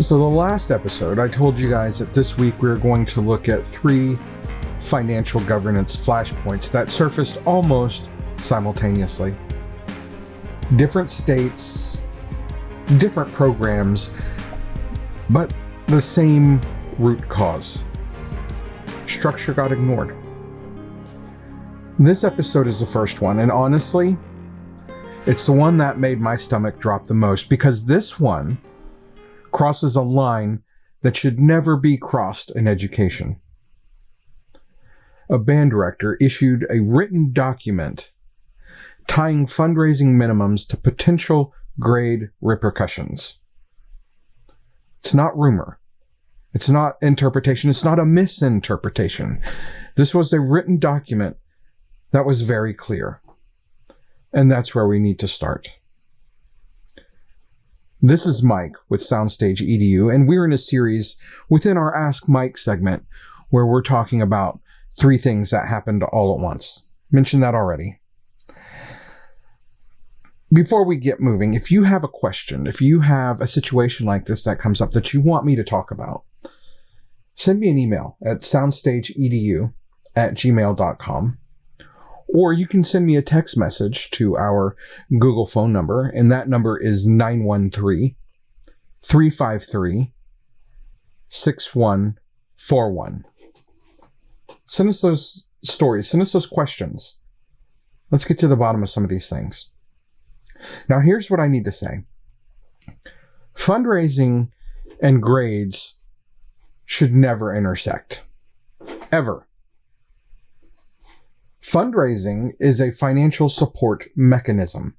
So the last episode, I told you guys that this week we were going to look at 3 financial governance flashpoints that surfaced almost simultaneously. Different states, different programs, but the same root cause. Structure got ignored. This episode is the first one, and honestly, it's the one that made my stomach drop the most, because this one crosses a line that should never be crossed in education. A band director issued a written document tying fundraising minimums to potential grade repercussions. It's not rumor. It's not interpretation. It's not a misinterpretation. This was a written document that was very clear. And that's where we need to start. This is Mike with Soundstage EDU, and we're in a series within our Ask Mike segment where we're talking about 3 things that happened all at once. Mentioned that already. Before we get moving, if you have a question, if you have a situation like this that comes up that you want me to talk about, send me an email at soundstageedu@gmail.com. Or you can send me a text message to our Google phone number, and that number is 913-353-6141. Send us those stories. Send us those questions. Let's get to the bottom of some of these things. Now, here's what I need to say. Fundraising and grades should never intersect. Ever. Fundraising is a financial support mechanism.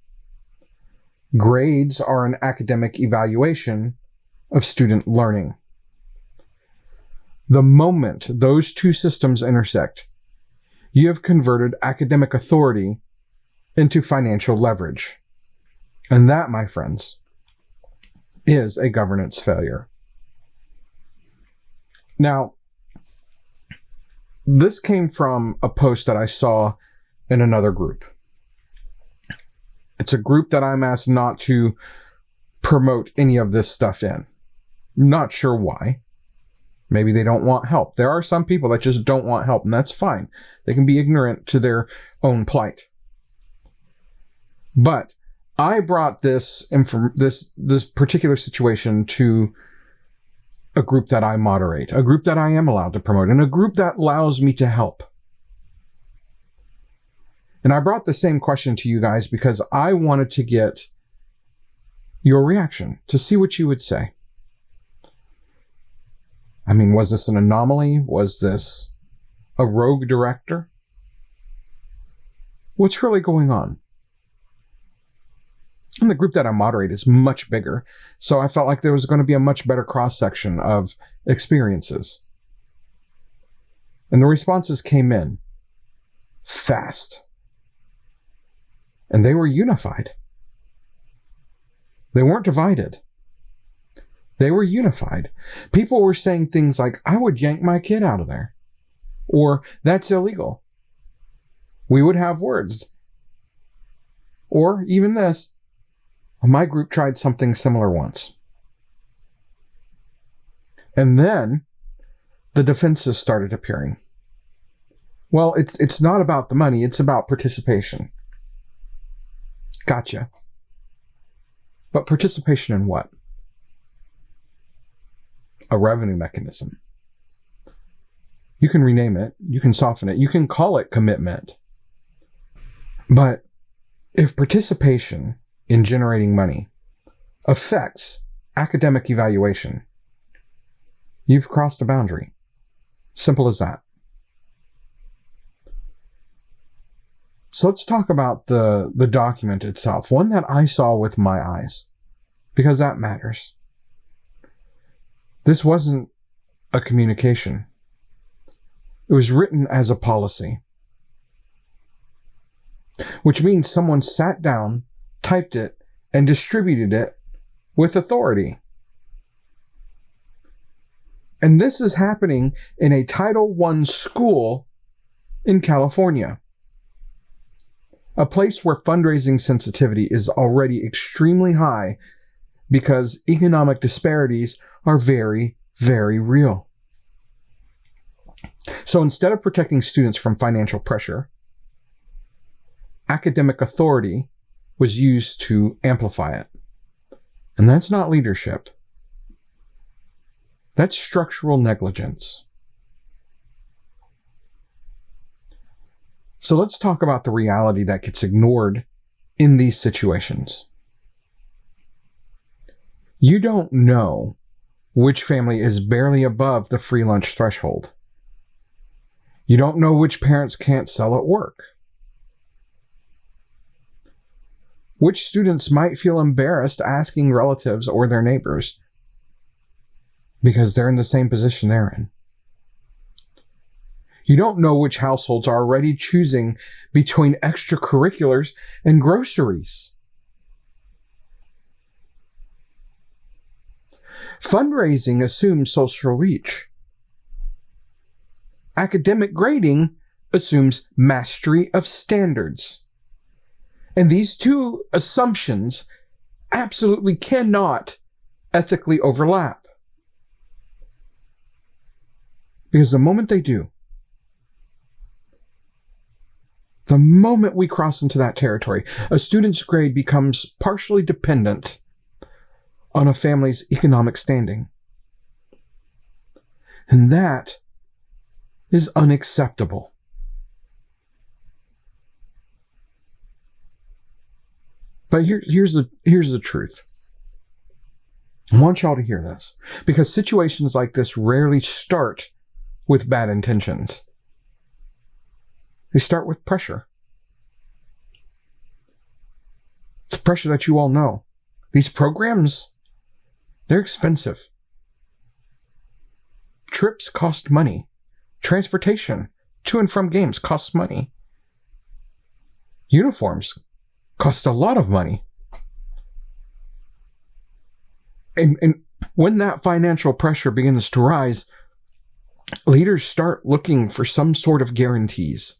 Grades are an academic evaluation of student learning. The moment those 2 systems intersect, you have converted academic authority into financial leverage. And that, my friends, is a governance failure. Now, this came from a post that I saw in another group. It's a group that I'm asked not to promote any of this stuff in. Not sure why. Maybe they don't want help. There are some people that just don't want help, and that's fine. They can be ignorant to their own plight. But I brought this particular situation to a group that I moderate, a group that I am allowed to promote, and a group that allows me to help. And I brought the same question to you guys because I wanted to get your reaction, to see what you would say. I mean, was this an anomaly? Was this a rogue director? What's really going on? And the group that I moderate is much bigger, so I felt like there was going to be a much better cross-section of experiences. And the responses came in fast. And they were unified. They weren't divided. They were unified. People were saying things like, I would yank my kid out of there. Or, that's illegal. We would have words. Or, even this, my group tried something similar once. And then the defenses started appearing. Well, it's not about the money, it's about participation. Gotcha. But participation in what? A revenue mechanism. You can rename it, you can soften it, you can call it commitment. But if participation in generating money affects academic evaluation, you've crossed a boundary. Simple as that. So let's talk about the document itself, one that I saw with my eyes, because that matters. This wasn't a communication. It was written as a policy, which means someone sat down, typed it, and distributed it with authority. And this is happening in a Title I school in California, a place where fundraising sensitivity is already extremely high because economic disparities are very, very real. So instead of protecting students from financial pressure, academic authority was used to amplify it. And that's not leadership. That's structural negligence. So let's talk about the reality that gets ignored in these situations. You don't know which family is barely above the free lunch threshold. You don't know which parents can't sell at work. Which students might feel embarrassed asking relatives or their neighbors because they're in the same position they're in. You don't know which households are already choosing between extracurriculars and groceries. Fundraising assumes social reach. Academic grading assumes mastery of standards. And these two assumptions absolutely cannot ethically overlap. Because the moment they do, the moment we cross into that territory, a student's grade becomes partially dependent on a family's economic standing. And that is unacceptable. But here's the truth. I want y'all to hear this, because situations like this rarely start with bad intentions. They start with pressure. It's pressure that you all know. These programs, they're expensive. Trips cost money. Transportation to and from games costs money. Uniforms cost a lot of money. And when that financial pressure begins to rise, leaders start looking for some sort of guarantees.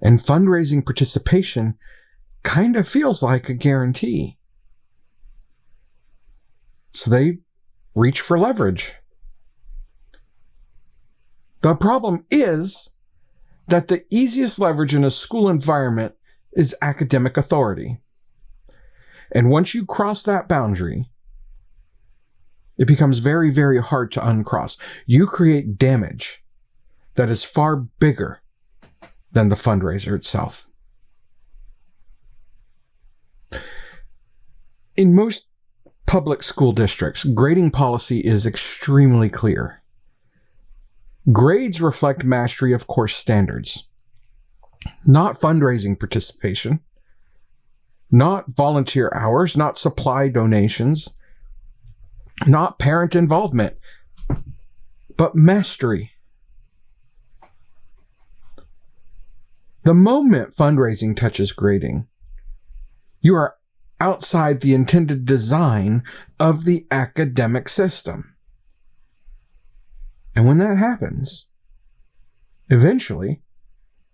And fundraising participation kind of feels like a guarantee. So they reach for leverage. The problem is that the easiest leverage in a school environment is academic authority. And once you cross that boundary, it becomes very, very hard to uncross. You create damage that is far bigger than the fundraiser itself. In most public school districts, grading policy is extremely clear. Grades reflect mastery of course standards, not fundraising participation, not volunteer hours, not supply donations, not parent involvement, but mastery. The moment fundraising touches grading, you are outside the intended design of the academic system. And when that happens, eventually,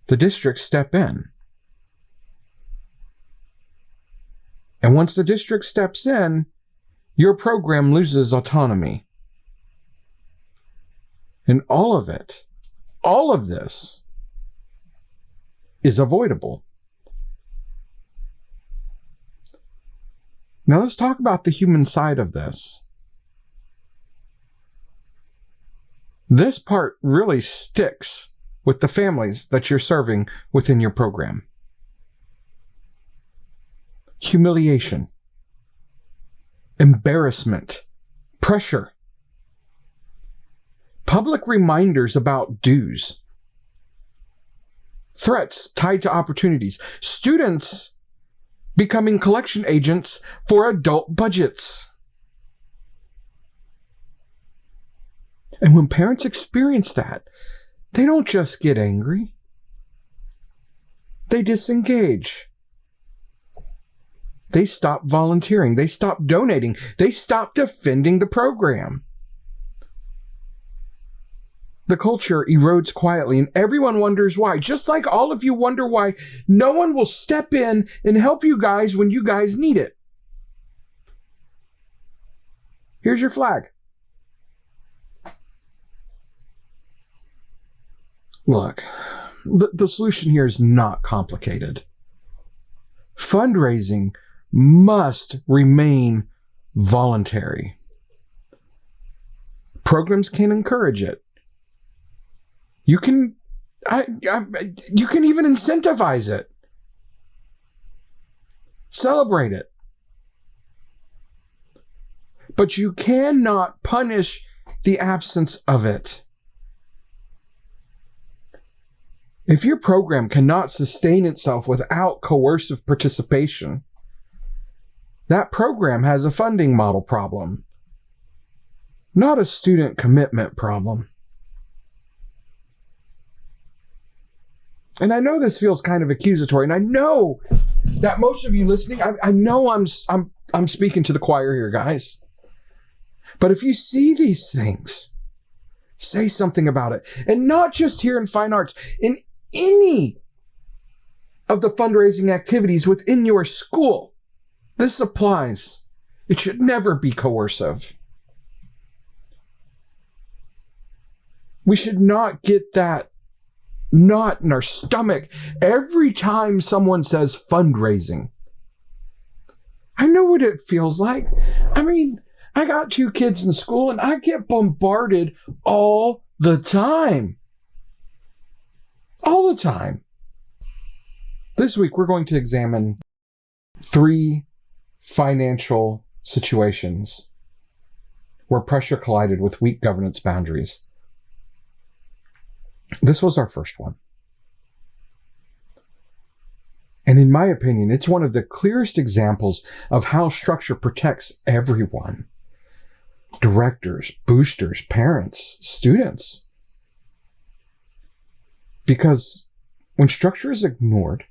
the districts step in. And once the district steps in, your program loses autonomy. And all of this, is avoidable. Now let's talk about the human side of this. This part really sticks with the families that you're serving within your program. Humiliation, embarrassment, pressure, public reminders about dues, threats tied to opportunities, students becoming collection agents for adult budgets. And when parents experience that, they don't just get angry. They disengage. They stop volunteering. They stop donating. They stop defending the program. the culture erodes quietly, and everyone wonders why. Just like all of you wonder why no one will step in and help you guys when you guys need it. Here's your flag. Look, the solution here is not complicated. Fundraising must remain voluntary. Programs can encourage it. You can even incentivize it. Celebrate it. But you cannot punish the absence of it. If your program cannot sustain itself without coercive participation, that program has a funding model problem, not a student commitment problem. And I know this feels kind of accusatory, and I know that most of you listening, I know I'm speaking to the choir here, guys. But if you see these things, say something about it. And not just here in fine arts, in any of the fundraising activities within your school. This applies. It should never be coercive. We should not get that knot in our stomach every time someone says fundraising. I know what it feels like. I mean, I got 2 kids in school and I get bombarded all the time. All the time. This week, we're going to examine 3 financial situations where pressure collided with weak governance boundaries. This was our first one. And in my opinion, it's one of the clearest examples of how structure protects everyone. Directors, boosters, parents, students. Because when structure is ignored,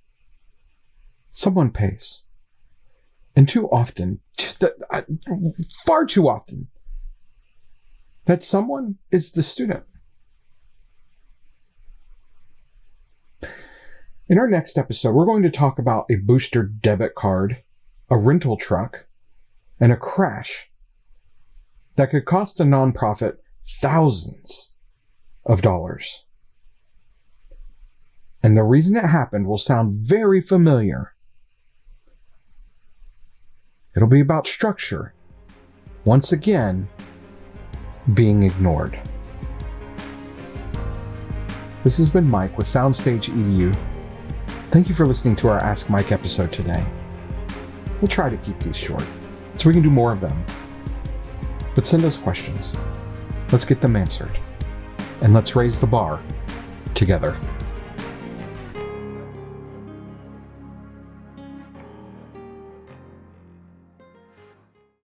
someone pays. And too often, far too often, that someone is the student. In our next episode, we're going to talk about a booster debit card, a rental truck, and a crash that could cost a nonprofit thousands of dollars. And the reason it happened will sound very familiar. It'll be about structure, once again, being ignored. This has been Mike with Soundstage EDU. Thank you for listening to our Ask Mike episode today. We'll try to keep these short, so we can do more of them. But send us questions. Let's get them answered. And let's raise the bar together.